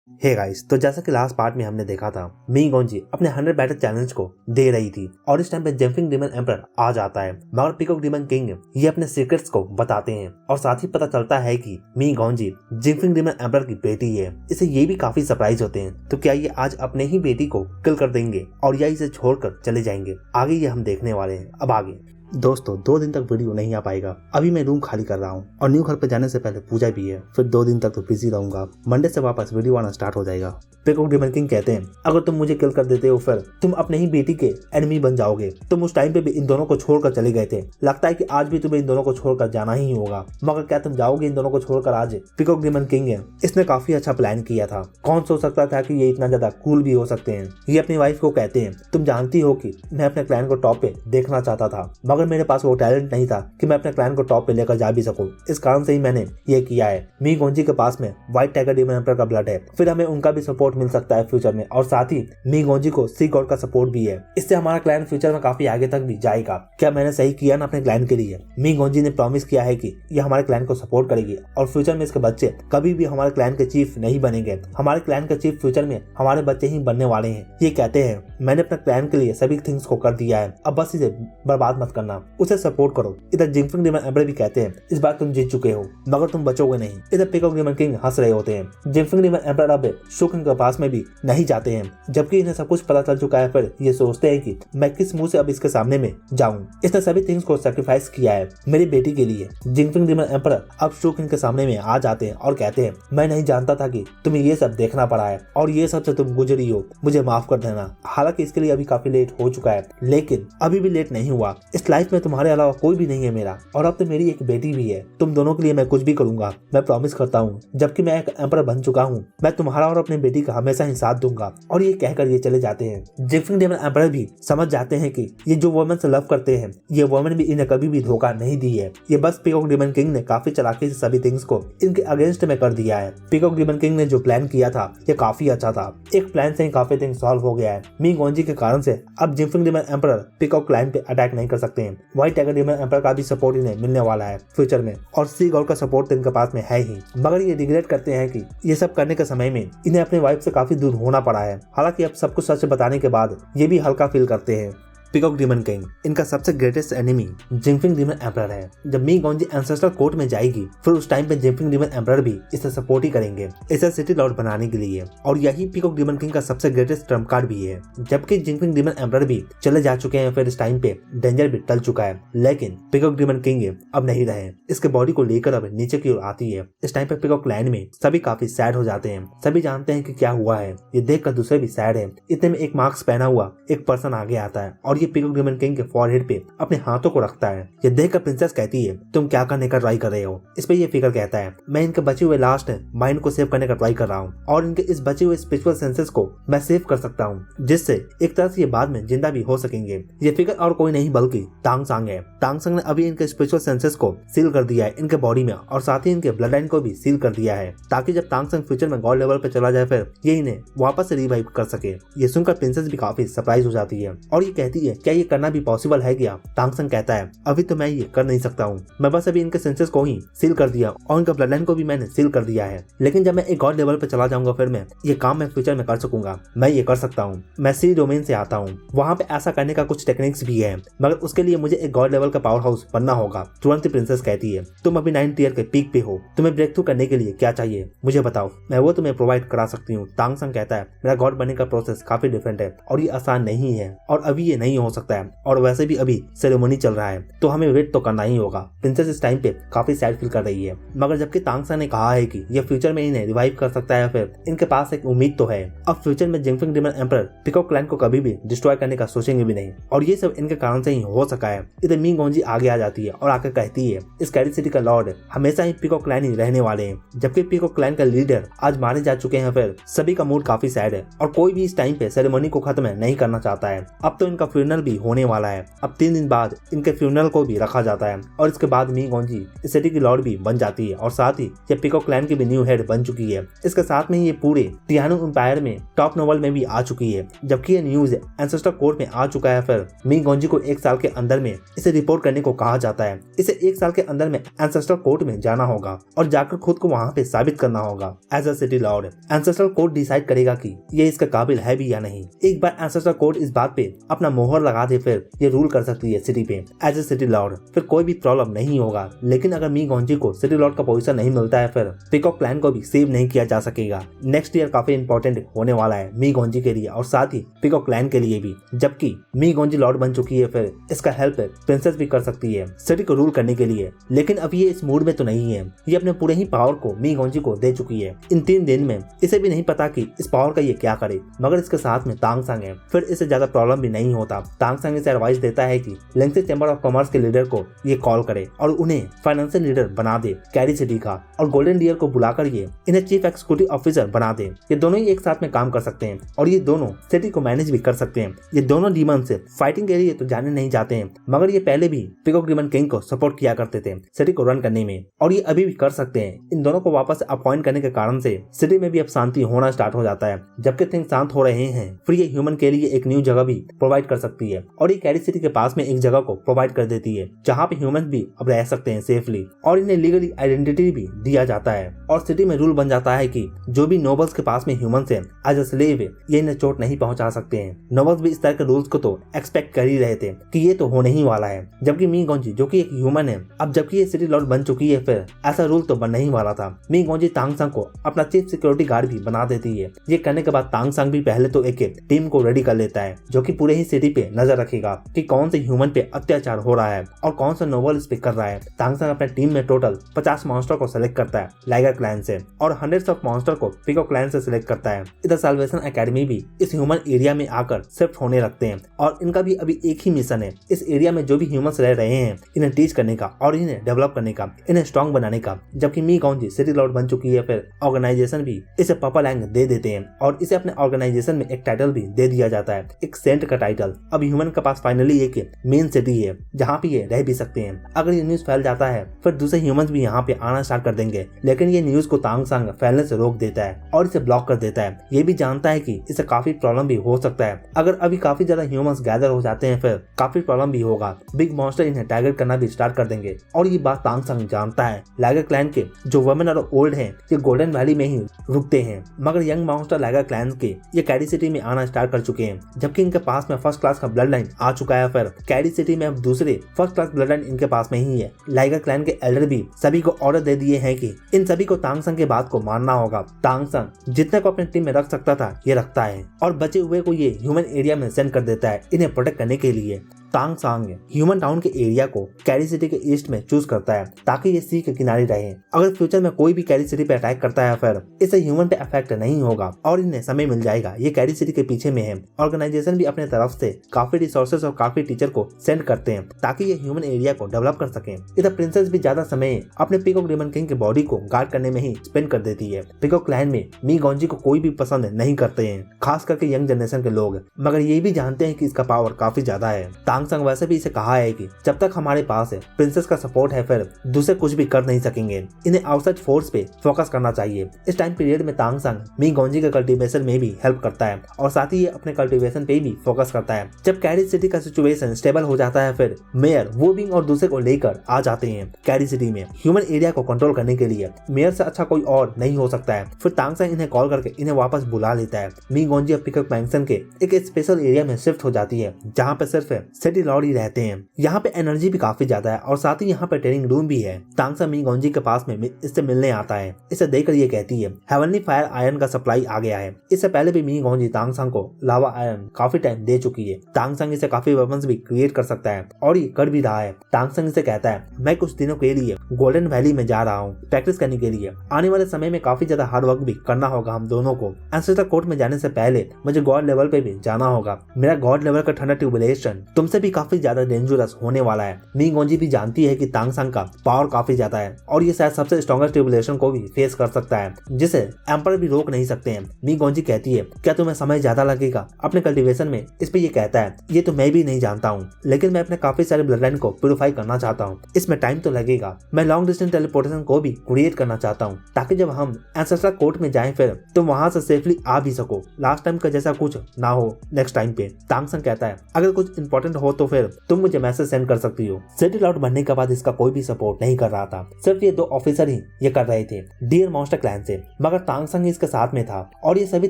Hey guys, तो जैसा कि लास्ट पार्ट में हमने देखा था, मी गोंजी अपने 100 बैटल चैलेंज को दे रही थी और इस टाइम पे जंपिंग डीमन एम्परर आ जाता है। मगर पीकॉक डीमन किंग ये अपने सीक्रेट्स को बताते हैं और साथ ही पता चलता है कि मी गोंजी जंपिंग डीमन एम्परर की बेटी है। इसे ये भी काफी सरप्राइज होते हैं, तो क्या ये आज अपने ही बेटी को किल कर देंगे और या इसे छोड़कर चले जाएंगे? आगे ये हम देखने वाले हैं। अब आगे दोस्तों 2 दिन तक वीडियो नहीं आ पाएगा। अभी मैं रूम खाली कर रहा हूँ और न्यू घर पे जाने से पहले पूजा भी है। फिर 2 दिन तक तो बिजी रहूंगा। मंडे से वापस वीडियो आना स्टार्ट हो जाएगा। पीकॉक डीमन किंग कहते हैं, अगर तुम मुझे किल कर देते हो फिर तुम अपने ही बेटी के एनिमी बन जाओगे। तुम उस टाइम पे भी इन दोनों को छोड़कर चले गए थे। लगता है कि आज भी तुम्हें इन दोनों को छोड़कर जाना ही होगा। मगर क्या तुम जाओगे इन दोनों को छोड़कर आज? पीकॉक डीमन किंग है, इसने काफी अच्छा प्लान किया था। कौन सोच सकता था कि ये इतना ज्यादा कूल भी हो सकते हैं। ये अपनी वाइफ को कहते हैं, तुम जानती हो कि मैं अपने क्लैन को टॉप पे देखना चाहता था, मगर मेरे पास वो टैलेंट नहीं था कि मैं अपने क्लैन को टॉप पे लेकर जा भी सकूं। इस कारण से ही मैंने ये किया है। मी गोंजी के पास में व्हाइट टाइगर डीमन एम्परर का ब्लड है, फिर हमें उनका भी सपोर्ट मिल सकता है फ्यूचर में। और साथ ही मी गोंजी को सी गॉड का सपोर्ट भी है। इससे हमारा क्लैन फ्यूचर में काफी आगे तक भी जाएगा। क्या मैंने सही किया ना अपने क्लैन के लिए? मी गोंजी ने प्रॉमिस किया है कि ये हमारे क्लैन को सपोर्ट करेगी और फ्यूचर में इसके बच्चे कभी भी हमारे क्लैन के चीफ नहीं बनेंगे। हमारे क्लैन के चीफ फ्यूचर में हमारे बच्चे ही बनने वाले हैं। ये कहते हैं, मैंने अपने क्लैन के लिए सभी थिंग्स को कर दिया है, अब बस इसे बर्बाद मत करना, उसे सपोर्ट करो। इधर जंपिंग डीमन एम्परर भी कहते हैं, इस बार तुम जीत चुके हो मगर तुम बचोगे नहीं। इधर पीकॉक डीमन किंग हंस रहे होते हैं। जंपिंग डीमन एम्परर अब शू किंग के पास में भी नहीं जाते हैं, जबकि इन्हें सब कुछ पता चल चुका है। फिर ये सोचते हैं कि मैं किस मुंह से अब इसके सामने में जाऊं। इसने सभी थिंग्स को सैक्रिफाइस किया है मेरी बेटी के लिए। जंपिंग डीमन एम्परर अब शू किंग के सामने में आ जाते हैं और कहते हैं, मैं नहीं जानता था कि तुम्हें ये सब देखना पड़ा है और ये सब से तुम गुजरी हो, मुझे माफ कर देना। हालांकि इसके लिए अभी काफी लेट हो चुका है, लेकिन अभी भी लेट नहीं हुआ। इस लाइफ में तुम्हारे अलावा कोई भी नहीं है मेरा, और अब तो मेरी एक बेटी भी है। तुम दोनों के लिए मैं कुछ भी करूंगा, मैं प्रॉमिस करता हूँ। जबकि मैं एक एम्परर बन चुका हूँ, मैं तुम्हारा और अपनी बेटी का हमेशा ही साथ दूंगा। और ये कहकर ये चले जाते हैं। जंपिंग डीमन एम्परर भी समझ जाते हैं कि ये जो वुमेन से लव करते हैं, ये वुमेन भी इन्हें कभी भी धोखा नहीं दी है। ये बस पीकॉक डीमन किंग ने काफी चालाकी से सभी थिंग्स को इनके अगेंस्ट में कर दिया है। पीकॉक डीमन किंग ने जो प्लान किया था ये काफी अच्छा था। एक प्लान से ही काफी थिंग्स सॉल्व हो गया है। मी गोंजी के कारण से अब jumping demon emperor peacock clan पे अटैक नहीं कर सकते हैं। व्हाइट टाइगर डीमन एम्परर का भी सपोर्ट इन्हें मिलने वाला है फ्यूचर में, और सी गॉड का सपोर्ट तो इनके पास में है ही। मगर ये रिग्रेट करते हैं कि ये सब करने के समय में इन्हें अपने वाइफ से काफी दूर होना पड़ा है। हालांकि अब सब कुछ सच बताने के बाद ये भी हल्का फील करते हैं। पीकॉक डीमन किंग इनका सबसे greatest enemy jumping demon emperor है। जब मी गोंजी एंसेस्टर कोर्ट में जाएगी फिर उस टाइम पे जंपिंग डीमन एम्परर भी इसे सपोर्ट ही करेंगे, इसे सिटी लॉर्ड बनाने के लिए। और यही पीकॉक डीमन किंग का सबसे ग्रेटेस्ट ट्रम्प कार्ड भी है। जबकि जंपिंग डीमन एम्परर भी चले जा चुके हैं, फिर इस टाइम पे डेंजर भी टल चुका है, लेकिन पीकॉक डीमन किंग अब नहीं रहे। इसके बॉडी को लेकर अब नीचे की ओर आती है। इस टाइम पे पीकॉक क्लैन में सभी काफी सैड हो जाते हैं। सभी जानते हैं कि क्या हुआ है। ये देखकर दूसरे भी सैड है। इतने में एक मास्क पहना हुआ एक पर्सन आगे आता है और ये पीकॉक डीमन किंग के फॉरहेड पे अपने हाथों को रखता है। ये देखकर प्रिंसेस कहती है, तुम क्या करने का ट्राई कर रहे हो? इस पे ये फिगर कहता है, मैं इनके बचे हुए लास्ट माइंड को सेव करने का ट्राई कर रहा हूँ और इनके इस बचे हुए स्पिरिचुअल सेंसेस को मैं सेव कर सकता हूँ, जिससे एक तरह से ये बाद में जिंदा भी हो सकेंगे। ये फिगर और कोई नहीं बल्कि टांग सांग है। टांग सांग ने अभी इनके स्पिरिचुअल सेंसेस को सील कर दिया है इनके बॉडी में, और साथ ही इनके ब्लड लाइन को भी सील कर दिया है, ताकि जब टांग सांग फ्यूचर में गॉड लेवल पे चला जाए फिर ये इन्हें वापस से रिवाइव कर सके। ये सुनकर प्रिंसेस भी काफी सरप्राइज हो जाती है और ये कहती है, क्या ये करना भी पॉसिबल है क्या? टांग सांग कहता है, अभी तो मैं ये कर नहीं सकता हूँ, मैं बस अभी इनके सेंसेस को ही सील कर दिया और इनका ब्लड लाइन को भी मैंने सील कर दिया है, लेकिन जब मैं एक गॉड लेवल पे चला जाऊंगा फिर मैं ये काम मैं फ्यूचर में कर सकूंगा। मैं ये कर सकता हूँ। मैं सी डोमेन से आता हूँ, वहाँ पे ऐसा करने का कुछ टेक्निक्स भी है, मगर उसके लिए मुझे एक गॉड लेवल का पावर हाउस बनना होगा। तुरंत ही प्रिंसेस कहती है, तुम अभी 9th ईयर के पीक पे हो, तुम्हें ब्रेक थ्रू करने के लिए क्या चाहिए मुझे बताओ, मैं वो तुम्हें प्रोवाइड करा सकती हूँ। टांग सांग कहता है, मेरा गॉड बनने का प्रोसेस काफी डिफरेंट है और ये आसान नहीं है और अभी ये नहीं हो सकता है, और वैसे भी अभी सेरेमनी चल रहा है तो हमें वेट तो करना ही होगा। प्रिंसेस इस टाइम पे काफी सैड फील कर रही है, मगर जबकि टांग सांग ने कहा है कि ये फ्यूचर में इन्हें रिवाइव कर सकता है, फिर इनके पास एक उम्मीद तो है। अब फ्यूचर में jumping demon emperor peacock clan को कभी भी डिस्ट्रॉय करने का सोचेंगे भी नहीं, और ये सब इनके कारण से ही हो सका है। इधर मी गोंजी आगे आ जाती है और आकर कहती है, इस कैरी सिटी का लॉर्ड हमेशा ही पीकॉक क्लैन ही रहने वाले हैं। जबकि पीकॉक क्लैन का लीडर आज मारे जा चुके हैं, फिर सभी का मूड काफी सैड है और कोई भी इस टाइम पे सेरेमनी को खत्म नहीं करना चाहता है। अब तो इनका फ्यूनरल फ्यूनरल भी होने वाला है। अब 3 दिन बाद इनके फ्यूनरल को भी रखा जाता है और इसके बाद मी गोंजी इस सिटी की लॉर्ड भी बन जाती है और साथ ही ये पीकॉक क्लैन की भी न्यू हेड बन चुकी है। इसके साथ में ये पूरे टियानो एम्पायर में टॉप नोबल में भी आ चुकी है। जबकि ये न्यूज एंसेस्टर कोर्ट में आ चुका है, फिर मी गोंजी को 1 साल के अंदर में इसे रिपोर्ट करने को कहा जाता है। इसे 1 साल के अंदर में एंसेस्टर कोर्ट में जाना होगा और जाकर खुद को वहाँ पे साबित करना होगा as a city lord. Ancestor court decide करेगा कि ये इसके काबिल है भी या नहीं। एक बार एंसेस्टर कोर्ट इस बात पे अपना मोहर लगा दे, फिर ये रूल कर सकती है सिटी पे एज अ सिटी लॉर्ड। फिर कोई भी प्रॉब्लम नहीं होगा। लेकिन अगर मी गोंजी को सिटी लॉर्ड का पोजीशन नहीं मिलता है, फिर पीकॉक क्लैन को भी सेव नहीं किया जा सकेगा। नेक्स्ट ईयर काफी इंपॉर्टेंट होने वाला है मी गोंजी के लिए और साथ ही पीकॉक क्लैन के लिए भी। जबकि मी गोंजी लॉर्ड बन चुकी है, फिर इसका हेल्प प्रिंसेस भी कर सकती है सिटी को रूल करने के लिए। लेकिन अब ये इस मूड में तो नहीं है। ये अपने पूरे ही पावर को मी गोंजी को दे चुकी है। इन 3 दिन में इसे भी नहीं पता कि इस पावर का ये क्या करे। मगर इसके साथ में तांग संग है, फिर इसे ज्यादा प्रॉब्लम भी नहीं होता। तांग संग इसे एडवाइस देता है कि लेंगसे चैम्बर ऑफ कॉमर्स के लीडर को ये कॉल करे और उन्हें फाइनेंशियल लीडर बना दे कैरी सिटी का, और गोल्डन डियर को बुलाकर ये इन्हें चीफ एग्जीक्यूटिव ऑफिसर बना दे। ये दोनों ही एक साथ में काम कर सकते हैं और ये दोनों सिटी को मैनेज भी कर सकते हैं। ये दोनों डीमन से फाइटिंग के लिए तो जाने नहीं जाते हैं, मगर ये पहले भी पीकॉक डीमन किंग को सपोर्ट किया करते थे सिटी को रन करने में, और ये अभी भी कर सकते हैं। इन दोनों को वापस अपॉइंट करने के कारण से सिटी में भी अब शांति होना स्टार्ट हो जाता है। जबकि थिंग्स शांत हो रहे हैं, फिर ये ह्यूमन के लिए एक न्यू जगह भी प्रोवाइड कर सकती है और ये कैरी सिटी के पास में एक जगह को प्रोवाइड कर देती है जहाँ पे ह्यूमन भी अब रह सकते हैं सेफली, और इन्हें लीगली आइडेंटिटी भी दिया जाता है। और सिटी में रूल बन जाता है कि जो भी नोबल्स के पास में ह्यूमंस है एज अ स्लेव ये इन्हें चोट नहीं पहुंचा सकते हैं। नोबल्स भी इस तरह के रूल्स को तो एक्सपेक्ट कर ही रहे थे कि ये तो होने ही वाला है। जबकि मी गोंजी जो कि एक ह्यूमन है, अब जबकि ये सिटी लॉर्ड बन चुकी है, फिर ऐसा रूल तो बनने ही वाला था। मी गोंजी तांग संग को अपना चीफ सिक्योरिटी गार्ड भी बना देती है। ये करने के बाद तांग संग भी पहले तो एक टीम को रेडी कर लेता है जो कि पूरे ही सिटी पे नजर रखेगा कि कौन से ह्यूमन पे अत्याचार हो रहा है और कौन सा नोबल इस पे कर रहा है। तांग संग अपने टीम में टोटल 50 मॉन्स्टर को सिलेक्ट करता है लाइगर क्लैन से और हंड्रेड्स ऑफ मॉन्स्टर को पीकॉक क्लैन से सिलेक्ट करता है। इधर साल्वेशन एकेडमी भी इस ह्यूमन एरिया में आकर शिफ्ट होने लगते हैं और इनका भी अभी एक ही मिशन है, इस एरिया में जो भी ह्यूमंस रह रहे हैं इन्हें टीच करने का और इन्हें डेवलप करने का, इन्हें स्ट्रॉन्ग बनाने का। जबकि मी गोंजी सिटी लॉर्ड बन चुकी है, फिर ऑर्गेनाइजेशन भी इसे पर्पल लैंग दे देते हैं और इसे अपने ऑर्गेनाइजेशन में एक टाइटल भी दे दिया जाता है, एक सेंट का टाइटल। अब ह्यूमन के पास फाइनली एक मेन सिटी है जहाँ पे ये रह भी सकते हैं। अगर ये न्यूज फैल जाता है, फिर दूसरे ह्यूमंस भी यहाँ पे आना स्टार्ट कर देंगे। लेकिन ये न्यूज को तांग संग फैलने से रोक देता है और इसे ब्लॉक कर देता है। ये भी जानता है कि इसे काफी प्रॉब्लम भी हो सकता है। अगर अभी काफी ज्यादा ह्यूमंस गैदर हो जाते हैं, फिर काफी प्रॉब्लम भी होगा। बिग मॉन्स्टर इन्हें टारगेट करना भी स्टार्ट कर देंगे और ये बात तांग संग जानता है। लाइगर क्लैन के जो वुमेन और ओल्ड हैं ये गोल्डन वैली में ही रुकते हैं, मगर यंग मॉन्स्टर लाइगर क्लैन के ये कैरी सिटी में आना स्टार्ट कर चुके हैं। जबकि इनके पास में फर्स्ट क्लास का ब्लड लाइन आ चुका है, फिर कैरी सिटी में अब दूसरे फर्स्ट क्लास ब्लड लाइन इनके पास में ही है। लाइगर क्लैन के एल्डर भी सभी को ऑर्डर दे दिए हैं कि इन सभी को तांग संग के बात को मानना होगा। तांग संग जितने को अपने टीम में रख सकता था ये रखता है और बचे हुए को ये ह्यूमन एरिया में सेंड कर देता है इन्हें प्रोटेक्ट करने के लिए। तांग संग ह्यूमन टाउन के एरिया को कैरी सिटी के ईस्ट में चूज करता है ताकि ये सी के किनारे रहे। अगर फ्यूचर में कोई भी कैरी सिटी पे अटैक करता है, फिर इसे ह्यूमन पे अफेक्ट नहीं होगा और इन्हें समय मिल जाएगा। ये कैरी सिटी के पीछे में है। ऑर्गेनाइजेशन भी अपने तरफ से काफी रिसोर्सेज और काफी टीचर को सेंड करते हैं ताकि ये ह्यूमन एरिया को डेवलप कर सके। इधर प्रिंसेस भी ज्यादा समय अपने पीकॉक डीमन किंग के बॉडी को गार्ड करने में ही स्पेंड कर देती है। पीकॉक क्लैन में मी गोंजी को कोई भी पसंद नहीं करते हैं, खास करके यंग जनरेशन के लोग, मगर ये भी जानते हैं कि इसका पावर काफी ज्यादा है। तांग संग वैसे भी इसे कहा है कि जब तक हमारे पास है प्रिंसेस का सपोर्ट है, फिर दूसरे कुछ भी कर नहीं सकेंगे। इन्हें आउटसाइड फोर्स पे फोकस करना चाहिए। इस टाइम पीरियड में तांग संग मी गोंजी के कल्टीवेशन में भी हेल्प करता है और साथ ही ये अपने कल्टीवेशन पे भी फोकस करता है। जब कैरी सिटी का सिचुएशन स्टेबल हो जाता है, फिर मेयर वो विंग और दूसरे को लेकर आ जाते हैं कैरी सिटी में ह्यूमन एरिया को कंट्रोल करने के लिए। मेयर से अच्छा कोई और नहीं हो सकता है। फिर तांग संग इन्हें कॉल करके इन्हें वापस बुला लेता है। मी गोंजी अब पीकॉक मैंशन के एक स्पेशल एरिया में शिफ्ट हो जाती है जहाँ पे सिर्फ सिटी लॉर्ड ही रहते हैं। यहाँ पे एनर्जी भी काफी ज्यादा है और साथ ही यहाँ पे ट्रेनिंग रूम भी है। तांग संग मी गोंजी के पास में इससे मिलने आता है। इसे देखकर ये कहती है हेवनली फायर आयरन का सप्लाई आ गया है। इससे पहले भी मी गोंजी तांग संग को लावा आयरन काफी टाइम दे चुकी है। तांग संग इसे काफी वेपन्स भी क्रिएट कर सकता है और ये कर भी रहा है। तांग संग इसे कहता है मैं कुछ दिनों के लिए गोल्डन वैली में जा रहा हूँ प्रैक्टिस करने के लिए। आने वाले समय में काफी ज्यादा हार्ड वर्क भी करना होगा हम दोनों को। एंसेस्टर कोर्ट में जाने से पहले मुझे गॉड लेवल पे भी जाना होगा। मेरा गॉड लेवल का ठंडा ट्यूबुलेशन तुमसे इससे भी काफी ज्यादा डेंजरस होने वाला है। मी गोंजी भी जानती है कि तांगसंग का पावर काफी ज्यादा है और ये शायद सबसे स्ट्रॉन्गेस्ट ट्रिबुलेशन को भी फेस कर सकता है, जिसे एम्पर भी रोक नहीं सकते हैं। मी गोंजी कहती है, क्या तुम्हें समय ज्यादा लगेगा अपने कल्टीवेशन में? इस पे ये कहता है, ये तो मैं भी नहीं जानता हूँ, लेकिन मैं अपने काफी सारे ब्लड लाइन को प्यूरिफाई करना चाहता हूँ। इसमें टाइम तो लगेगा। मैं लॉन्ग डिस्टेंस टेलीपोर्टेशन को भी क्रिएट करना चाहता हूँ, ताकि जब हम एंसेस्ट्रल कोर्ट में जाएं फिर तुम वहां से सेफली आ भी सको। लास्ट टाइम का जैसा कुछ ना हो नेक्स्ट टाइम पे। तांगसंग कहता है, अगर कुछ इंपॉर्टेंट हो तो फिर तुम मुझे मैसेज सेंड कर सकती हो। सिटी लॉर्ड बनने के बाद इसका कोई भी सपोर्ट नहीं कर रहा था, सिर्फ ये 2 ऑफिसर ही ये कर रहे थे डियर मॉन्स्टर क्लैन से। मगर तांगसंग इसके साथ में था और ये सभी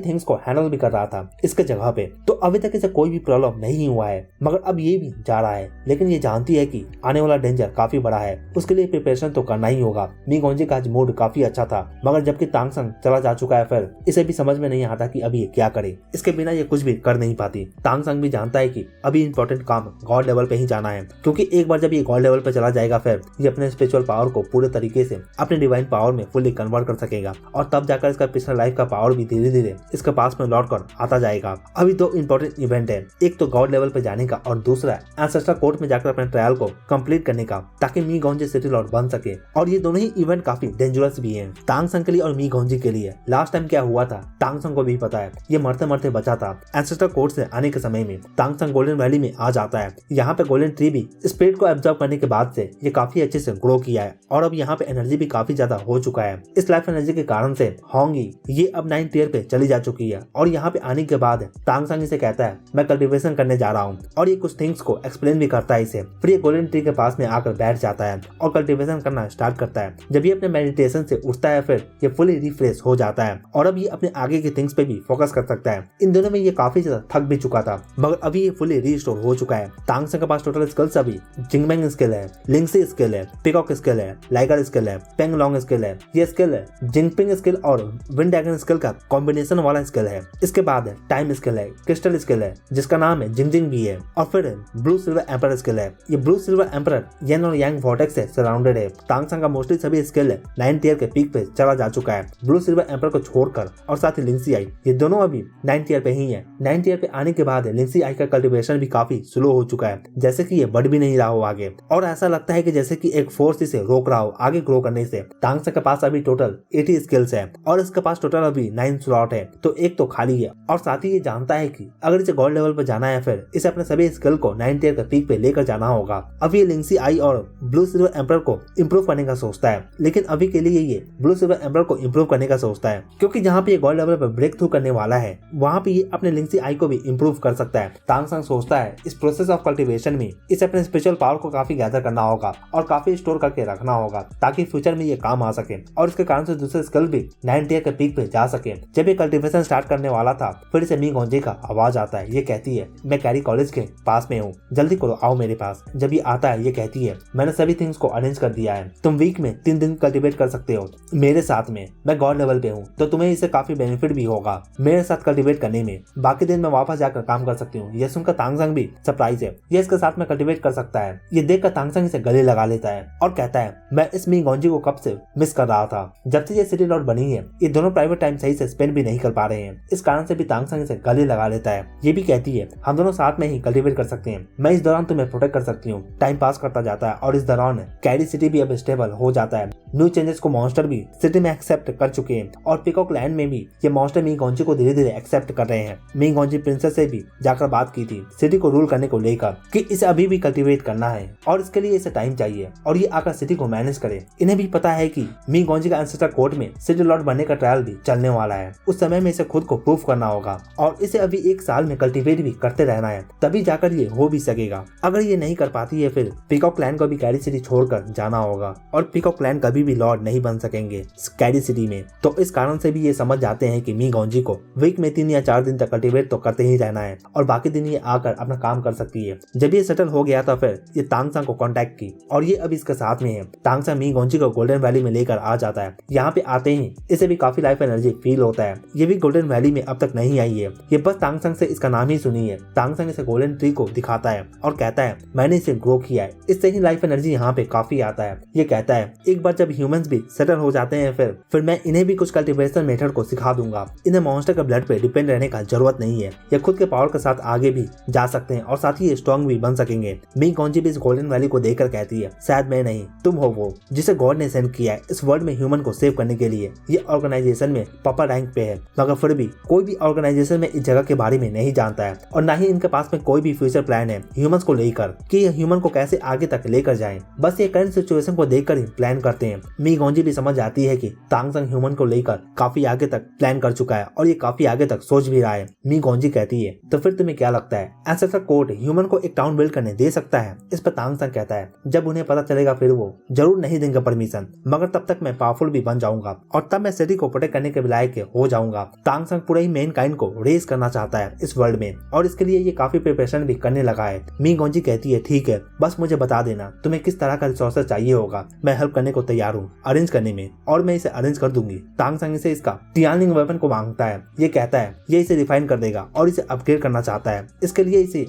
थिंग्स को हैंडल भी कर रहा था इसके जगह पे। तो अभी तक इसे कोई भी प्रॉब्लम नहीं हुआ है, मगर अब ये भी जा रहा है। लेकिन ये जानती है कि आने वाला डेंजर काफी बड़ा है, उसके लिए प्रिपरेशन तो करना ही होगा। मी गोंजी का आज मूड काफी अच्छा था, मगर जबकि तांगसंग चला जा चुका है फिर इसे भी समझ में नहीं आता कि अभी ये क्या करे। इसके बिना ये कुछ भी कर नहीं पाती। तांगसंग भी जानता है कि अभी इंपॉर्टेंट काम गॉड लेवल पे ही जाना है, क्योंकि एक बार जब ये गॉड लेवल पे चला जाएगा फिर ये अपने स्पिरिचुअल पावर को पूरे तरीके से अपने डिवाइन पावर में फुल्ली कन्वर्ट कर सकेगा और तब जाकर इसका पिछला लाइफ का पावर भी धीरे धीरे इसके पास में लौट कर आता जाएगा। अभी 2 इंपॉर्टेंट इवेंट है, एक तो गॉड लेवल पे जाने का और दूसरा एंसेस्ट्रल कोर्ट में जाकर अपने ट्रायल को कंप्लीट करने का, ताकि मी गोंजी सिटी लॉर्ड बन सके। और ये दोनों ही इवेंट काफी डेंजरस भी हैं, तांगसंग के लिए और मी गोंजी के लिए। लास्ट टाइम क्या हुआ था तांगसंग को भी पता है, ये मरते मरते बचा था। एंसेस्ट्रल कोर्ट से आने के समय में तांगसंग गोल्डन वैली में आ जाता है। यहाँ पे गोल्डन ट्री भी स्पिरिट को एब्जॉर्ब करने के बाद से ये काफी अच्छे से ग्रो किया है और अब यहाँ पे एनर्जी भी काफी ज्यादा हो चुका है। इस लाइफ एनर्जी के कारण से होंगी ये अब 9th ईयर पे चली जा चुकी है और यहाँ पे आने के बाद तांगसंग इसे कहता है, मैं कल्टीवेशन करने जा रहा हूँ, और ये कुछ थिंग्स को एक्सप्लेन भी करता है इसे। फिर ये गोल्डन ट्री के पास में आकर बैठ जाता है और कल्टीवेशन करना स्टार्ट करता है। जब ये अपने मेडिटेशन से उठता है फिर ये फुली रिफ्रेश हो जाता है और अब ये अपने आगे के थिंग्स पे भी फोकस कर सकता है। इन दिनों में ये काफी ज्यादा थक भी चुका था, मगर अभी ये फुली रीस्टोर हो चुका है। तांगसंग के पास टोटल स्किल्स अभी जिंगबैंग स्किल है, लिंगसी स्किल है, पिकॉक स्किल है, लाइगर स्किल है, पेंगलोंग स्किल है। ये स्किल है जिंगपिंग स्किल और विंड ड्रैगन स्किल का कॉम्बिनेशन वाला स्किल है। इसके बाद टाइम स्किल है, क्रिस्टल स्किल है जिसका नाम है जिंगजिंग भी है, और फिर ब्लू सिल्वर एम्परर स्किल है। ये ब्लू सिल्वर एम्परर येन और यांग वॉर्टेक्स से सराउंडेड है। तांगसंग का मोस्टली सभी स्किल 9th ईयर के पीक पे चला जा चुका है, ब्लू सिल्वर एम्परर को छोड़कर, और साथ ही लिंगसी आई, ये दोनों अभी 9th ईयर पे ही है। 9th ईयर पे आने के बाद लिंगसी आई का कल्टीवेशन भी काफी स्लो हो चुका है, जैसे कि ये बढ़ भी नहीं रहा हो आगे, और ऐसा लगता है कि जैसे कि एक फोर्स इसे रोक रहा हो आगे ग्रो करने से। तांगसंग के पास अभी टोटल 80 स्किल्स है और इसके पास टोटल अभी 9 स्लॉट है, तो एक तो खाली है। और साथ ही ये जानता है कि अगर इसे गॉड लेवल पर जाना है फिर इसे अपने सभी स्किल को 9th ईयर के पीक पे लेकर जाना होगा। अभी ये लिंगसी आई और ब्लू सिल्वर एम्परर को इम्प्रूव करने का सोचता है, लेकिन अभी के लिए ये ब्लू सिल्वर एम्परर को इम्प्रूव करने का सोचता है, क्योंकि जहाँ पे ये गॉड लेवल पर ब्रेक थ्रू करने वाला है वहाँ पे ये अपने लिंगसी आई को भी इम्प्रूव कर सकता है। तांगसंग सोचता है इस प्रोसेस ऑफ कल्टीवेशन में इसे अपने स्पिरिचुअल पावर को काफी गैदर करना होगा और काफी स्टोर करके रखना होगा, ताकि फ्यूचर में ये काम आ सके और इसके कारण से दूसरे स्किल भी 9th ईयर के पीक पे जा सके। जब ये कल्टीवेशन स्टार्ट करने वाला था फिर से मी गोंजी का आवाज आता है। ये कहती है, मैं कैरी कॉलेज के पास में हूँ, जल्दी करो आओ मेरे पास। जब ये आता है ये कहती है, मैंने सभी थिंग्स को अरेंज कर दिया है, तुम वीक में 3 दिन कल्टीवेट कर सकते हो मेरे साथ में। मैं गॉड लेवल पे हूँ तो तुम्हें इससे काफी बेनिफिट भी होगा मेरे साथ कल्टीवेट करने में। बाकी दिन मैं वापस जाकर काम कर सकती हूँ। ये सुनकर तांगसंग भी सरप्राइज है, ये इसके साथ में कल्टीवेट कर सकता है। ये देखकर तांगसंग इसे गले लगा लेता है और कहता है, मैं इस मी गोंजी को कब से मिस कर रहा था। जब से ये सिटी लॉर्ड बनी है ये दोनों प्राइवेट टाइम सही से स्पेंड भी नहीं कर पा रहे हैं, इस कारण से भी तांगसंग इसे गले लगा लेता है। ये भी कहती है, हम दोनों साथ में ही कल्टीवेट कर सकते हैं, मैं इस दौरान तुम्हें प्रोटेक्ट कर सकती हूँ। टाइम पास करता जाता है और इस दौरान कैरी सिटी भी अब स्टेबल हो जाता है। न्यू चेंजेस को मॉन्स्टर भी सिटी में एक्सेप्ट कर चुके हैं और पिकॉक लैंड में भी ये मॉन्स्टर मी गोंजी को धीरे धीरे एक्सेप्ट कर रहे हैं। मी गोंजी प्रिंसेस से भी जाकर बात की थी सिटी को रूल करने को लेकर कि इसे अभी भी कल्टीवेट करना है और इसके लिए इसे टाइम चाहिए और ये आकर सिटी को मैनेज करे। इन्हें भी पता है कि मी गोंजी का एंसेस्टर कोर्ट में सिटी लॉर्ड बनने का ट्रायल भी चलने वाला है। उस समय में इसे खुद को प्रूफ करना होगा और इसे अभी 1 साल में कल्टीवेट भी करते रहना है, तभी जाकर ये हो भी सकेगा। अगर ये नहीं कर पाती है फिर पिकॉक लैंड को भी कैरी सिटी छोड़कर जाना होगा और पिकॉक लैंड कभी भी लॉर्ड नहीं बन सकेंगे कैरी सिटी में। तो इस कारण से भी ये समझ जाते हैं कि मी गोंजी को वीक में 3 या 4 दिन तक कल्टीवेट तो करते ही रहना है और बाकी दिन ये आकर अपना काम कर सकती है। जब ये सेटल हो गया तो फिर ये तांगसंग को कांटेक्ट की और ये अब इसके साथ में है। तांगसंग मी गोंजी को गोल्डन वैली में लेकर आ जाता है। यहाँ पे आते ही इसे भी काफी लाइफ एनर्जी फील होता है। ये भी गोल्डन वैली में अब तक नहीं आई है, ये बस तांगसंग से इसका नाम ही सुनी है। तांगसंग इसे गोल्डन ट्री को दिखाता है और कहता है, मैंने इसे ग्रो किया है, इससे ही लाइफ एनर्जी यहाँ पे काफी आता है। ये कहता है, एक बार जब ह्यूमंस भी सेटल हो जाते हैं फिर मैं इन्हें भी कुछ कल्टीवेशन मेथड को सिखा दूंगा। इन्हें मॉन्स्टर के ब्लड पे डिपेंड रहने का जरूरत नहीं है, ये खुद के पावर के साथ आगे भी जा सकते हैं और साथ साथ ही स्ट्रॉन्ग भी बन सकेंगे। मिंग गोंजी भी इस गोल्डन वैली को देखकर कहती है, शायद मैं नहीं, तुम हो वो जिसे गॉड ने सेंड किया है इस वर्ल्ड में ह्यूमन को सेव करने के लिए। ये ऑर्गेनाइजेशन में पापा रैंक पे है, मगर फिर भी कोई भी ऑर्गेनाइजेशन में इस जगह के बारे में नहीं जानता है और ना ही इनके पास में कोई भी फ्यूचर प्लान है ह्यूमंस को लेकर कि ये ह्यूमन को कैसे आगे तक लेकर जाएं। बस ये करंट सिचुएशन को देखकर ही प्लान करते हैं। मिंग गोंजी भी समझ जाती है कि तांग संग ह्यूमन को लेकर काफी आगे तक प्लान कर चुका है और ये काफी आगे तक सोच भी रहा है। मिंग गोंजी कहती है, तो फिर तुम्हें क्या लगता है एंसेस्टर कोर्ट ह्यूमन को एक टाउन बिल्ड करने दे सकता है? इस पर तांग संग कहता है, जब उन्हें पता चलेगा फिर वो जरूर नहीं देंगे परमिशन, मगर तब तक मैं पावरफुल भी बन जाऊंगा और तब मैं सिटी को प्रोटेक्ट करने के लायक हो जाऊंगा। तांग संग पूरे ही मेन काइंड को रेज करना चाहता है इस वर्ल्ड में और इसके लिए ये काफी प्रिपरेशन भी करने लगा है। मिंग गोंजी कहती है, ठीक है, बस मुझे बता देना तुम्हें किस तरह का रिसोर्सेज चाहिए होगा, मैं हेल्प करने को तैयार हूँ अरेंज करने में और मैं इसे अरेंज कर दूंगी। तांग संग से इसका टियानलिंग वेपन को मांगता है। ये कहता है ये इसे रिफाइन कर देगा और इसे अपग्रेड करना चाहता है, इसके लिए इसे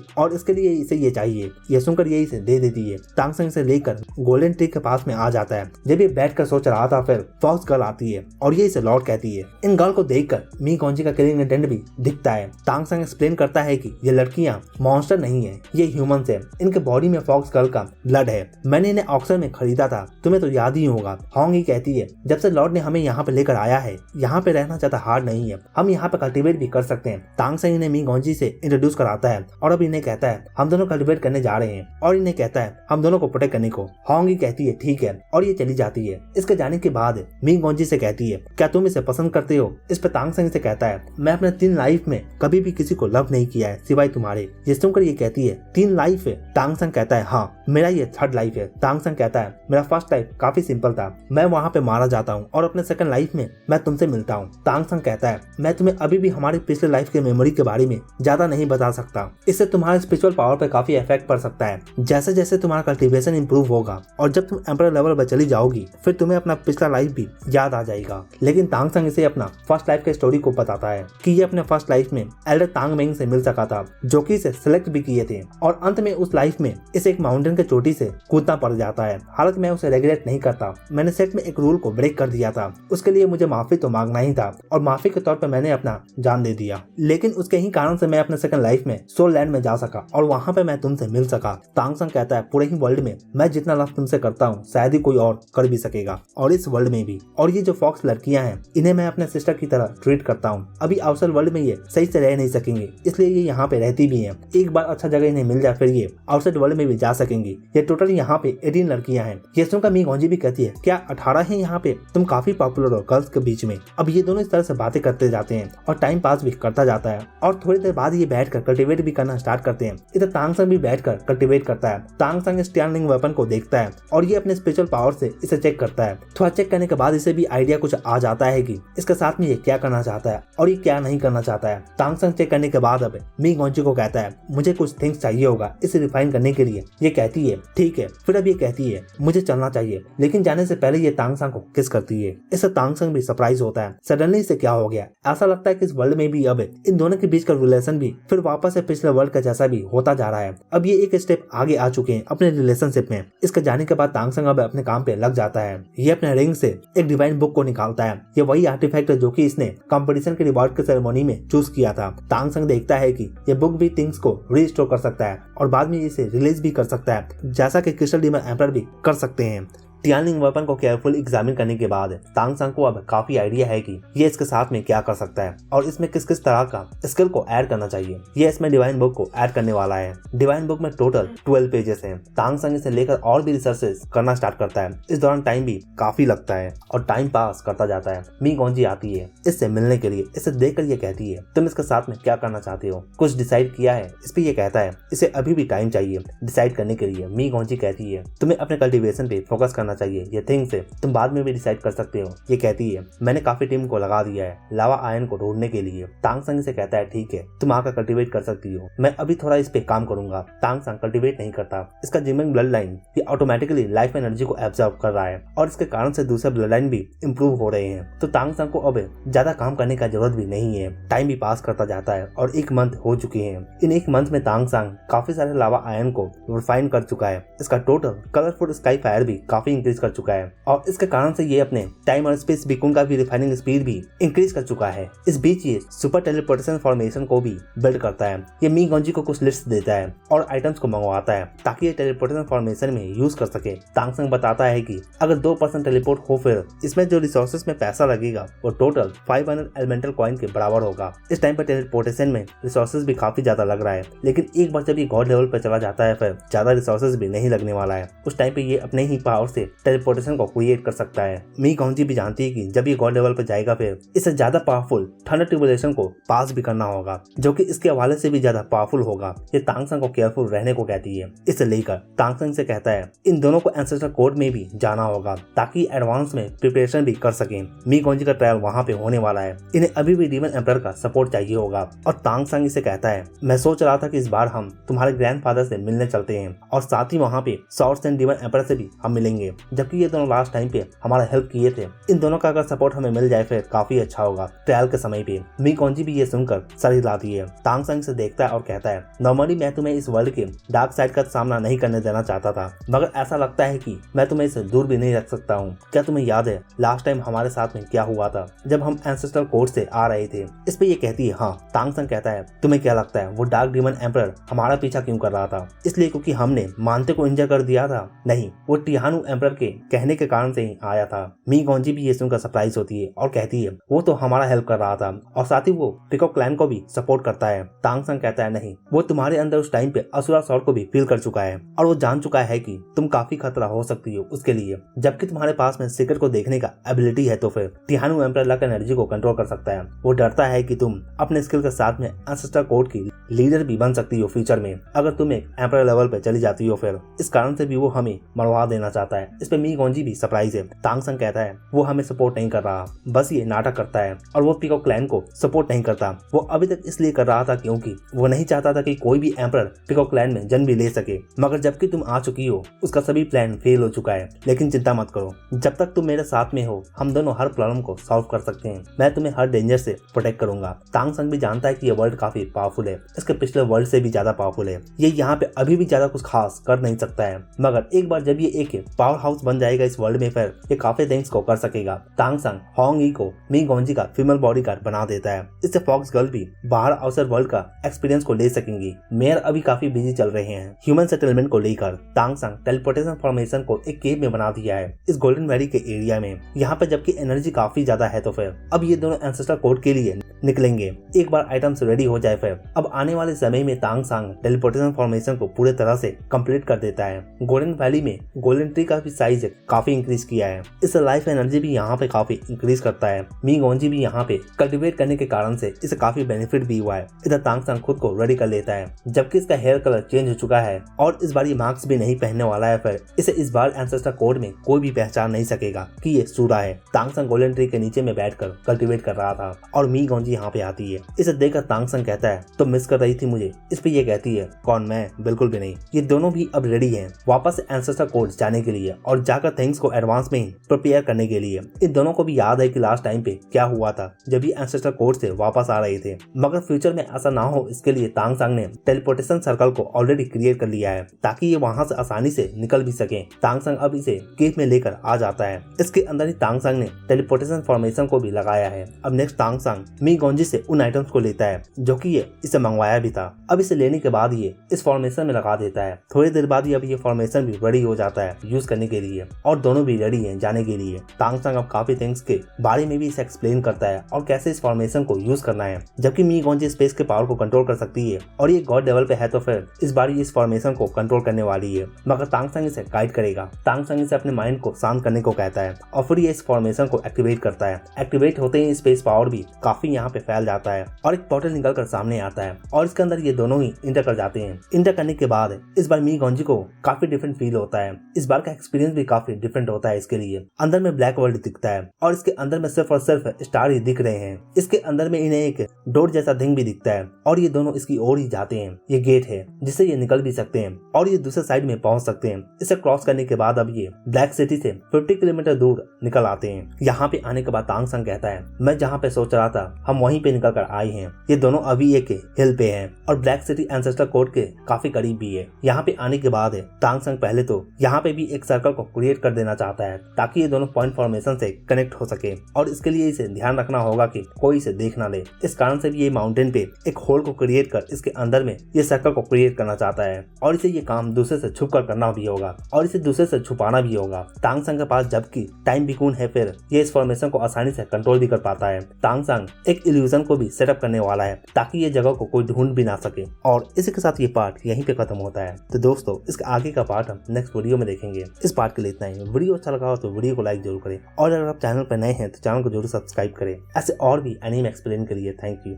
ये चाहिए। ये सुनकर ये इसे दे देती है। तांग संग से लेकर गोल्डन ट्री के पास में आ जाता है। जब ये बैठ कर सोच रहा था फिर फॉक्स गर्ल आती है और ये इसे लॉर्ड कहती है। इन गर्ल को देखकर मिंग गोंजी का किलिंग इंटेंट भी दिखता है। तांग संग एक्सप्लेन करता है कि ये लड़कियां मॉन्स्टर नहीं है, ये ह्यूमंस है, इनके बॉडी में फॉक्स गर्ल का ब्लड है, मैंने इन्हें ऑक्शन में खरीदा था, तुम्हें तो याद ही होगा। होंग ही कहती है, जब से लॉर्ड ने हमें यहाँ पे लेकर आया है यहाँ पे रहना ज्यादा हार्ड नहीं है, हम यहाँ पे कल्टीवेट भी कर सकते हैं। तांग संग इन्हें मिंग गोंजी से इंट्रोड्यूस कराता है और अब इन्हें कहता है हम दोनों कल्टीवेट करने जा रहे हैं और इन्हें कहता है हम दोनों को प्रोटेक्ट करने को। होंग ही कहती है ठीक है और ये चली जाती है। इसके जाने के बाद मिंग गोंजी से कहती है, क्या तुम इसे पसंद करते हो? इस पर तांग संग से कहता है, मैं अपने 3 लाइफ में कभी भी किसी को लव नहीं किया है सिवाय तुम्हारे। ये सुनकर ये कहती है 3 लाइफ है? तांग संग कहता है हाँ, मेरा ये 3rd लाइफ है। तांग संग कहता है मेरा फर्स्ट लाइफ काफी सिंपल था, मैं वहाँ पे मारा जाता हूँ और अपने 2nd लाइफ में मैं तुमसे मिलता हूँ। तांग संग कहता है मैं तुम्हें अभी भी हमारी पिछले लाइफ के मेमोरी के बारे में ज्यादा नहीं बता सकता, इससे तुम्हारे स्पिरिचुअल पावर पे काफी इफेक्ट पड़ सकता है। जैसे जैसे तुम्हारा कल्टीवेशन इंप्रूव होगा और जब तुम एम्परर लेवल पर चली जाओगी फिर तुम्हें अपना पिछला लाइफ भी याद आ जाएगा। लेकिन तांग संग इसे अपना फर्स्ट लाइफ के स्टोरी को बताता है कि ये अपने फर्स्ट लाइफ में एल्डर तांग मेंग से मिल सका था जो कि इसे सिलेक्ट भी किए थे और अंत में उस लाइफ में इसे एक माउंटेन के चोटी से कूदना पड़ जाता है। हालांकि मैं उसे रेगुलेट नहीं करता, मैंने सेट में एक रूल को ब्रेक कर दिया था, उसके लिए मुझे माफी तो मांगना ही था और माफी के तौर पर मैंने अपना जान दे दिया, लेकिन उसके ही कारण से मैं अपने 2nd लाइफ में सोल लैंड में जा सका और वहाँ पे मैं तुमसे मिल सका। तांग संग कहता है पूरे ही वर्ल्ड में मैं जितना लव तुमसे करता हूँ शायद ही कोई और कर भी सकेगा और इस वर्ल्ड में भी। और ये जो फॉक्स लड़कियां हैं इन्हें मैं अपने सिस्टर की तरह ट्रीट करता हूँ। अभी आउटसाइड वर्ल्ड में ये सही से रह नहीं सकेंगे इसलिए ये यहाँ पे रहती भी हैं। एक बार अच्छा जगह इन्हें मिल जाए फिर ये आउटसाइड वर्ल्ड में भी जा सकेंगी। ये टोटल यहाँ पे 18 लड़कियां हैं। ये सुनकर मिंग गोंजी भी कहती है क्या 18 है यहाँ पे? तुम काफी पॉपुलर हो गर्ल्स के बीच में। अब ये दोनों इस तरह से बातें करते जाते हैं और टाइम पास भी करता जाता है और थोड़ी देर बाद ये बैठकर कल्टीवेट भी करना स्टार्ट करते हैं। इधर तांग संग भी बैठकर कल्टीवेट करता है। तांग संग इस टियानलिंग वेपन को देखता है और ये अपने स्पिरिचुअल पावर से इसे चेक करता है। थोड़ा चेक करने के बाद इसे भी आइडिया कुछ आ जाता है कि इसके साथ में ये क्या करना चाहता है और ये क्या नहीं करना चाहता है। तांग संग चेक करने के बाद अब मिंग गोंजी को कहता है मुझे कुछ थिंग्स चाहिए होगा इसे रिफाइन करने के लिए। ये कहती है ठीक है। फिर अब ये कहती है मुझे चलना चाहिए, लेकिन जाने से पहले ये तांग संग को किस करती है। इससे तांग संग भी सरप्राइज होता है, सडनली इसे क्या हो गया। ऐसा लगता है कि इस वर्ल्ड में भी अब इन दोनों के बीच का रिलेशन भी फिर वापस से पिछले वर्ल्ड का जैसा भी होता जा रहा है। अब ये एक स्टेप आगे आ चुके हैं अपने रिलेशनशिप में। इसके जाने के बाद तांग संग अब अपने काम पे लग जाता है। ये अपने रिंग से एक डिवाइन बुक को निकालता है। ये वही आर्टिफैक्ट है जो कि इसने कंपटीशन के रिवॉर्ड के सेरेमनी में चूज किया था। तांग संग देखता है कि ये बुक भी थिंग्स को रीस्टोर कर सकता है और बाद में इसे रिलीज भी कर सकता है जैसा कि क्रिस्टल डीमन एम्परर भी कर सकते हैं। टियानलिंग वेपन को केयरफुल एग्जामिन करने के बाद तांग संग को अब काफी आइडिया है कि ये इसके साथ में क्या कर सकता है और इसमें किस किस तरह का स्किल को ऐड करना चाहिए। ये इसमें डिवाइन बुक को ऐड करने वाला है। डिवाइन बुक में टोटल 12 पेजेस हैं। तांग संग इसे लेकर और भी रिसर्चेस करना स्टार्ट करता है। इस दौरान टाइम भी काफी लगता है और टाइम पास करता जाता है। मिंग गोंजी आती है इससे मिलने के लिए। इसे देखकर ये कहती है तुम इसके साथ में क्या करना चाहते हो, कुछ डिसाइड किया है? इस पे ये कहता है इसे अभी भी टाइम चाहिए डिसाइड करने के लिए। मिंग गोंजी कहती है तुम्हें अपने कल्टीवेशन पे फोकस करना चाहिए, ये थिंग्स है तुम बाद में भी डिसाइड कर सकते हो। ये कहती है मैंने काफी टीम को लगा दिया है लावा आयन को ढूंढने के लिए। तांग संग से कहता है ठीक है तुम आकर कल्टीवेट कर सकती हो, मैं अभी थोड़ा इस पे काम करूंगा। तांग संग कल्टीवेट नहीं करता। इसका जिमिंग ब्लड लाइन ये ऑटोमेटिकली लाइफ एनर्जी को एब्जॉर्ब कर रहा है और इसके कारण से दूसरे ब्लड लाइन भी इंप्रूव हो रहे हैं। तो तांग संग को अब ज्यादा काम करने का जरूरत भी नहीं है। टाइम भी पास करता जाता है और 1 मंथ हो चुके हैं। इन 1 मंथ में तांग संग काफी सारे लावा आयन को रिफाइन कर चुका है। इसका टोटल कलरफुल स्काई फायर भी काफी इंक्रीज कर चुका है और इसके कारण से ये अपने टाइम और स्पेस बीकॉन का भी रिफाइनिंग स्पीड भी इंक्रीज कर चुका है। इस बीच ये सुपर टेलीपोर्टेशन फॉर्मेशन को भी बिल्ड करता है। ये मी गोंजी को कुछ लिस्ट देता है और आइटम्स को मंगवाता है ताकि ये टेलीपोर्टेशन फॉर्मेशन में यूज कर सके। तांगसंग बताता है कि अगर 2% टेलीपोर्ट हो फिर इसमें जो रिसोर्सेज में पैसा लगेगा वो टोटल 500 एलिमेंटल कॉइन के बराबर होगा। इस टाइम पर टेलीपोर्टेशन में रिसोर्सेज भी काफी ज्यादा लग रहा है, लेकिन एक बार जब ये गॉड लेवल पर चला जाता है फिर ज्यादा रिसोर्सेज भी नहीं लगने वाला है। उस टाइम पे ये अपने ही पावर से टेलीपोर्टेशन को क्रिएट कर सकता है। मी गोंजी भी जानती है कि जब ये गॉड लेवल पर जाएगा फिर इसे ज्यादा पावरफुल थंडर ट्रिबुलेशन को पास भी करना होगा, जो कि इसके हवाले से भी ज्यादा पावरफुल होगा। ये तांगसंग को केयरफुल रहने को कहती है। इसे लेकर तांगसंग से कहता है इन दोनों को एंसेस्टर कोड में भी जाना होगा ताकि एडवांस में प्रिपरेशन भी कर सकें। मी गोंजी का ट्रायल वहाँ पे होने वाला है। इन्हें अभी भी डीमन एम्परर का सपोर्ट चाहिए होगा और तांगसंग इसे कहता है मैं सोच रहा था कि इस बार हम तुम्हारे ग्रैंडफादर से मिलने चलते हैं और साथ ही वहाँ पे सॉर्ड्स एंड डीमन एम्परर से भी हम मिलेंगे, जबकि ये दोनों लास्ट टाइम पे हमारा हेल्प किए थे। इन दोनों का अगर सपोर्ट हमें मिल जाए फिर काफी अच्छा होगा। ट्रायल के समय पे मी गोंजी भी ये सुनकर सर हिलाती है। तांगसंग से देखता है और कहता है नॉर्मली मैं तुम्हें इस वर्ल्ड के डार्क साइड का सामना नहीं करने देना चाहता था, मगर ऐसा लगता है कि मैं तुम्हें इससे दूर भी नहीं रख सकता हूँ। क्या तुम्हें याद है लास्ट टाइम हमारे साथ में क्या हुआ था जब हम एंसेस्टर कोड से आ रहे थे? इस पे ये कहती है हाँ। तांगसंग कहता है तुम्हें क्या लगता है वो डार्क डीमन एम्परर हमारा पीछा क्यों कर रहा था? इसलिए क्योंकि हमने मानते को इंजर कर दिया था? नहीं, वो टिहानु एम्परर के कहने के कारण से ही आया था। मी गोंजी भी ये सुनकर सरप्राइज होती है और कहती है वो तो हमारा हेल्प कर रहा था और साथ ही वो पीकॉक क्लैन को भी सपोर्ट करता है। तांगसंग कहता है नहीं, वो तुम्हारे अंदर उस टाइम पे असुरा सॉर्ड को भी फील कर चुका है और वो जान चुका है कि तुम काफी खतरा हो सकती हो उसके लिए, जबकि तुम्हारे पास में सीक्रेट को देखने का एबिलिटी है तो फिर टिहानु एम्परर लक एनर्जी को कंट्रोल कर सकता है। वो डरता है कि तुम अपने स्किल के साथ में एंसेस्टर कोड की लीडर भी बन सकती हो फ्यूचर में अगर तुम एक एम्परर लेवल पे चली जाती हो फिर। इस कारण से भी वो हमें मरवा देना चाहता है। इस पे मी गोंजी भी सरप्राइज है। तांगसंग कहता है वो हमें सपोर्ट नहीं कर रहा, बस ये नाटक करता है और वो पीकॉक क्लैन को सपोर्ट नहीं करता। वो अभी तक इसलिए कर रहा था क्योंकि वो नहीं चाहता था कि कोई भी एम्परर पीकॉक क्लैन में जन्म भी ले सके, मगर जबकि तुम आ चुकी हो उसका सभी प्लान फेल हो चुका है। लेकिन चिंता मत करो, जब तक तुम मेरे साथ में हो हम दोनों हर प्रॉब्लम को सॉल्व कर सकते हैं। मैं तुम्हें हर डेंजर से प्रोटेक्ट करूंगा। तांगसंग भी जानता है कि ये वर्ल्ड काफी पावरफुल है, इसके पिछले वर्ल्ड से भी ज्यादा पावरफुल है। ये यहाँ पे अभी भी ज्यादा कुछ खास कर नहीं सकता है, मगर एक बार जब ये एक पावर हाउस बन जाएगा इस वर्ल्ड में फिर ये काफी थिंग्स को कर सकेगा। तांगसंग होंग ई को मी गोंजी का फीमेल बॉडीगार्ड बना देता है। इससे फॉक्स गर्ल भी बाहर आउटसाइड वर्ल्ड का एक्सपीरियंस को ले सकेंगी। मेयर अभी काफी बिजी चल रहे हैं ह्यूमन सेटलमेंट को लेकर। तांगसंग टेलीपोर्टेशन फॉर्मेशन को एक केव में बना दिया है इस गोल्डन वैली के एरिया में। यहाँ पे जबकि एनर्जी काफी ज्यादा है तो फिर अब ये दोनों एंसेस्टर कोड के लिए निकलेंगे। एक बार आइटम्स रेडी हो जाए फिर अब आने वाले समय में तांगसंग टेलीपोर्टेशन फॉर्मेशन को पूरे तरह से कंप्लीट कर देता है। गोल्डन वैली में गोल्डन ट्री का भी साइज काफी इंक्रीज किया है। इससे लाइफ एनर्जी भी यहाँ पे काफी इंक्रीज करता है। मी गोंजी भी यहाँ पे कल्टिवेट करने के कारण से इसे काफी बेनिफिट भी हुआ है। इधर तांगसंग खुद को रेडी कर लेता है, जबकि इसका हेयर कलर चेंज हो चुका है और इस बार ये मास्क भी नहीं पहनने वाला है। फिर इसे इस बार एंसेस्टर कोड में कोई भी पहचान नहीं सकेगा कि ये सूरा है। तांगसंग गोल्डन ट्री के नीचे में बैठकर कल्टिवेट कर रहा था और मी गोंजी यहाँ पे आती है। इसे देखकर तांगसंग कहता है तो मिस कर रही थी मुझे? इस पे ये कहती है कौन, मैं बिल्कुल भी नहीं। ये दोनों भी अब रेडी हैं वापस एंसेस्टर कोड जाने के लिए और जाकर थिंग्स को एडवांस में ही प्रिपेयर करने के लिए। इन दोनों को भी याद है कि लास्ट टाइम पे क्या हुआ था जब ये एंसेस्टर कोड से वापस आ रहे थे, मगर फ्यूचर में ऐसा ना हो इसके लिए तांगसंग ने टेलीपोर्टेशन सर्कल को ऑलरेडी क्रिएट कर लिया है ताकि ये वहां से आसानी से निकल भी सके। तांगसंग अब इसे केव में लेकर आ जाता है। इसके अंदर ही तांगसंग ने टेलीपोर्टेशन फॉर्मेशन को भी लगाया है। अब नेक्स्ट तांगसंग मी गोंजी से उन आइटम्स को लेता है जो कि ये इसे मंगवाया भी था। अब इसे लेने के बाद ये इस फॉर्मेशन में लगा देता है। थोड़ी देर बाद अब ये फॉर्मेशन भी रेडी हो जाता है यूज करने के लिए और दोनों भी रेडी हैं जाने के लिए। तांगसंग अब काफी थिंग्स के बारे में भी इसे एक्सप्लेन करता है और कैसे इस फॉर्मेशन को यूज करना है। जबकि मी गोंजी स्पेस के पावर को कंट्रोल कर सकती है और ये गॉड लेवल पे है तो फिर इस बार इस फॉर्मेशन को कंट्रोल करने वाली है, मगर तांगसंग इसे गाइड करेगा। तांगसंग इसे अपने माइंड को शांत करने को कहता है और फिर ये इस फॉर्मेशन को एक्टिवेट करता है। एक्टिवेट होते ही स्पेस पावर भी काफी यहाँ पे फैल जाता है और एक पोर्टल निकल कर सामने आता है और इसके अंदर ये दोनों ही इंटर कर जाते हैं। इंटर करने के बाद इस बार मी गोंजी को काफी डिफरेंट फील होता है। इस बार का एक्सपीरियंस भी काफी डिफरेंट होता है इसके लिए। अंदर में ब्लैक वर्ल्ड दिखता है और इसके अंदर में सिर्फ और सिर्फ स्टार ही दिख रहे हैं। इसके अंदर में इन्हें एक डोर जैसा थिंग भी दिखता है और ये दोनों इसकी ओर ही जाते हैं। ये गेट है जिससे ये निकल भी सकते हैं और ये दूसरे साइड में पहुंच सकते हैं। इसे क्रॉस करने के बाद अब ये ब्लैक सिटी से 50 किलोमीटर दूर निकल आते हैं। यहाँ पे आने के बाद तांगसंग कहता है मैं जहाँ पे सोच रहा था हम वहीं पे निकल कर आए हैं। ये दोनों अभी एक हिल पे हैं और ब्लैक सिटी एंसेस्टर कोड के काफी करीब भी है। यहाँ पे आने के बाद तांगसंग पहले तो यहाँ पे भी एक सर्कल सर्कल को क्रिएट कर देना चाहता है ताकि ये दोनों पॉइंट फॉर्मेशन से कनेक्ट हो सके, और इसके लिए इसे ध्यान रखना होगा कि कोई इसे देख ना ले। इस कारण से भी ये माउंटेन पे एक होल को क्रिएट कर इसके अंदर में ये सर्कल को क्रिएट करना चाहता है, और इसे ये काम दूसरे से छुप कर करना भी होगा और इसे दूसरे से छुपाना भी होगा। तांग संग के पास जबकि टाइम पिकून है, फिर ये इस फॉर्मेशन को आसानी से कंट्रोल भी कर पाता है। तांग संग एक इल्यूजन को भी सेटअप करने वाला है ताकि ये जगह को कोई ढूंढ भी ना सके, और इसी के साथ ये पार्ट यहीं पे खत्म होता है। तो दोस्तों, इसके आगे का पार्ट हम नेक्स्ट वीडियो में देखेंगे। इस पार्ट के लिए इतना ही। वीडियो अच्छा लगा हो तो वीडियो को लाइक जरूर करें, और अगर आप चैनल पर नए हैं तो चैनल को जरूर सब्सक्राइब करें ऐसे और भी एनीमे एक्सप्लेन के लिए। Thank you.